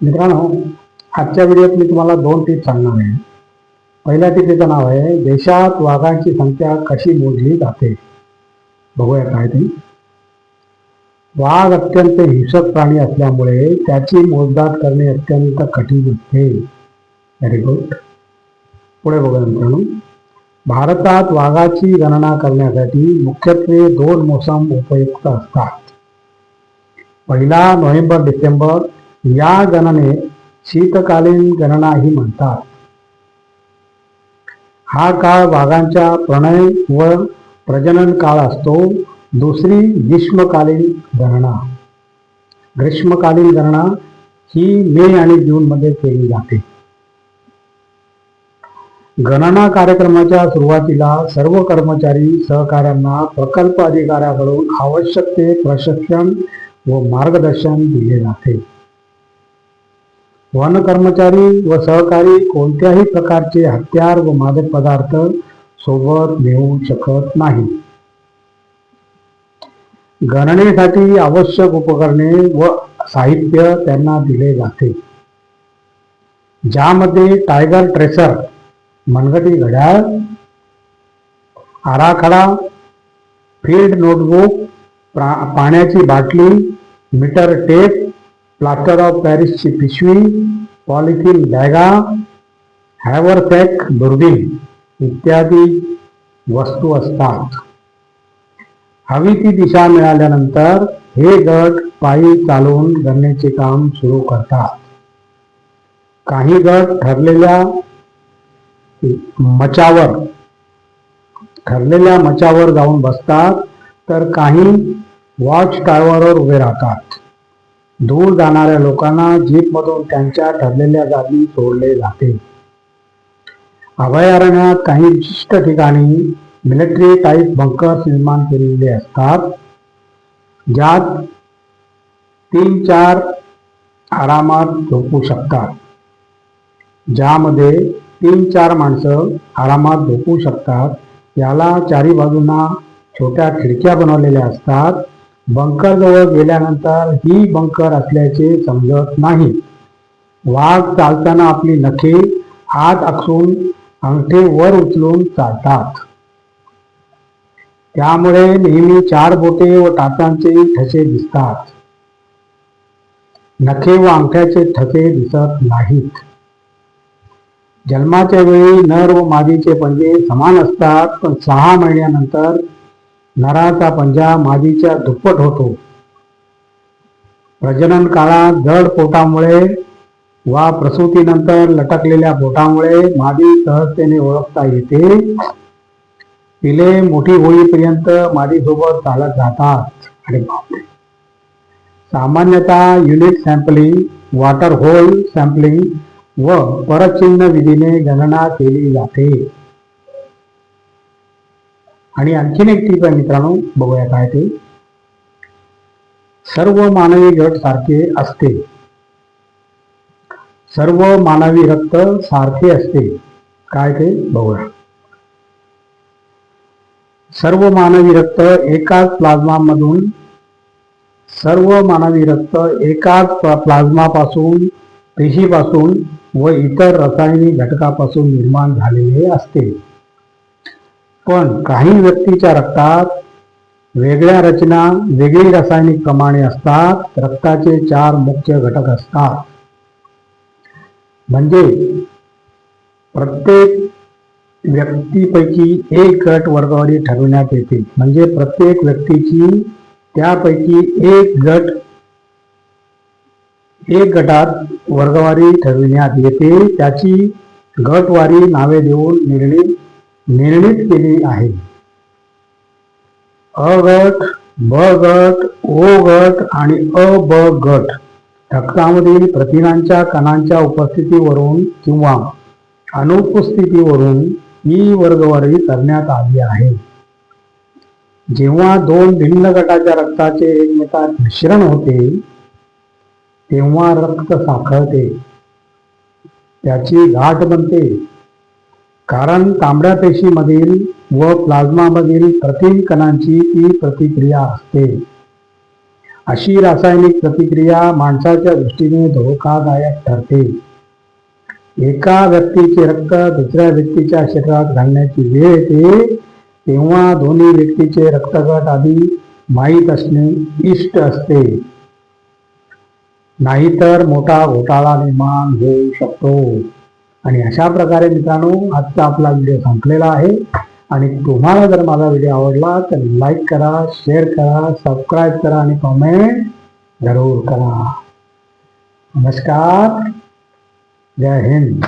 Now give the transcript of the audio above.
मित्रांनो, आजच्या व्हिडिओत मी तुम्हाला 2 टिप्स सांगणार आहे. पहिल्या टिपीचं नाव आहे देशात वाघांची संख्या कशी मोजली जाते. बघूया काय ते. वाघ अत्यंत हिंसक प्राणी असल्यामुळे त्याची मोजदाद करणे अत्यंत कठीण असते. Very good. पुढे बघूया मित्रांनो. भारतात वाघाची गणना करण्यासाठी मुख्यत्वे 2 मोसम उपयुक्त असतात. पहिला नोव्हेंबर डिसेंबर. या गणनेत शीतकालीन गणनाही म्हणतात. हा काळ वाघांच्या प्रणय व प्रजनन काळ असतो. दुसरी ग्रीष्मकालीन गणना ही मे आणि जून मध्ये केली जाते. गणना कार्यक्रमाच्या सुरुवातीला सर्व कर्मचारी सहकाऱ्यांना प्रकल्प अधिकाऱ्याकडून आवश्यक ते प्रशिक्षण व मार्गदर्शन दिले जाते. वन कर्मचारी व सहकारी कोणत्याही प्रकारचे हत्यार व मादक पदार्थ सोबत नेऊ शकत नाही. गणनेसाठी आवश्यक उपकरणे व साहित्य त्यांना दिले जाते, ज्यामध्ये टायगर ट्रेसर, मनगटी घड्याळ, आराखडा, फील्ड नोटबुक, पाण्याची बाटली, मीटर टेप, प्लास्टर ऑफ पॅरिसची पिशवी, पॉलिथिन बॅगा, हॅवरसॅक दुर्बीण इत्यादी वस्तू असतात. हवी ती दिशा मिळाल्यानंतर हे गट पायी चालून गणनेचे काम सुरू करतात. काही गट ठरलेल्या मचावर जाऊन बसतात, तर काही वॉच टॉवरवर उभे राहतात. दूर जाणाऱ्या लोकांना जीपमधून त्यांच्या ठरलेल्या जागी सोडले जाते. अभयारण्यात काही विशिष्ट ठिकाणी मिलिटरी टाईप बंकर्स निर्माण केलेले असतात, ज्यात 3-4 आरामात झोपू शकतात. याला चारी बाजूंना छोट्या खिडक्या बनवलेल्या असतात. बंकर जवळ गेल्यानंतर ही बंकर असल्याचे समजत नाही. वाघ चालताना आपली नखे आत आखून अंगठे वर उचलून चालतात. त्यामुळे नेहमी 4 बोटे व टाचांचे ठसे दिसतात. नखे व अंगठ्याचे ठसे दिसत नाहीत. जन्माच्या वेळी नर व मादीचे पंजे समान असतात, पण 6 महिन्यानंतर नराचा पंजा मादीच्या दुप्पट होतो. प्रजनन काळात जड पोटामुळे वा प्रसूतीनंतर लटकलेल्या पोटामुळे मादी सहजतेने ओळखता येते. पिले मोठी होईपर्यंत मादीसोबत चालत जातात. सामान्यतः unit sampling, water hole sampling व परचिन्ह विधीने गणना केली जाते. आणि आणखीन एक टीप आहे मित्रांनो, बघूया काय ते. सर्व मानवी गट सारखे असते. सर्व मानवी रक्त सारखे असते. काय ते बघूया. सर्व मानवी रक्त एकाच प्लाझ्मापासून, पेशीपासून व इतर रासायनिक घटकापासून निर्माण झालेले असते. पण काही व्यक्तीच्या रक्तात वेगळ्या रचना, वेगळी रासायनिक प्रमाणे असतात. रक्ताचे 4 मुख्य घटक असतात. म्हणजे प्रत्येक व्यक्तीपैकी एक गट वर्गवारी ठरविण्यात येते. म्हणजे प्रत्येक व्यक्तीची त्यापैकी एक गटात वर्गवारी ठरविण्यात येते. त्याची गटवारी नावे देऊन निर्णित केली आहे. अ गट, ब गट, ओ गट आणि अ ब गट. रक्तामधील प्रथिनांच्या कणांच्या उपस्थितीवरून किंवा अनुपस्थितीवरून ही वर्गवारी करण्यात आली आहे. जेव्हा 2 भिन्न गटाच्या रक्ताचे एकमेकात मिश्रण होते, तेव्हा रक्त साखळते, त्याची गाठ बनते. कारण तांबड्या पेशीमधील व प्लाझ्मामधील प्रथिन कणांची ती प्रतिक्रिया असते. अशी रासायनिक प्रतिक्रिया माणसाच्या दृष्टीने धोकादायक ठरते. एका व्यक्तीचे रक्त दुसऱ्या व्यक्तीच्या शरीरात घालण्याची वेळ येते तेव्हा दोन्ही व्यक्तीचे रक्तगट आधी माहीत असणे इष्ट असते, नाहीतर मोठा घोटाळा निर्माण होऊ शकतो. आणि अशा प्रकारे मित्रांनो, आजचा आपला व्हिडिओ संपलेला आहे. आणि तुम्हाला जर माझा व्हिडिओ आवडला तर लाईक करा, शेअर करा, सबस्क्राईब करा आणि कमेंट जरूर करा. नमस्कार, जय हिंद.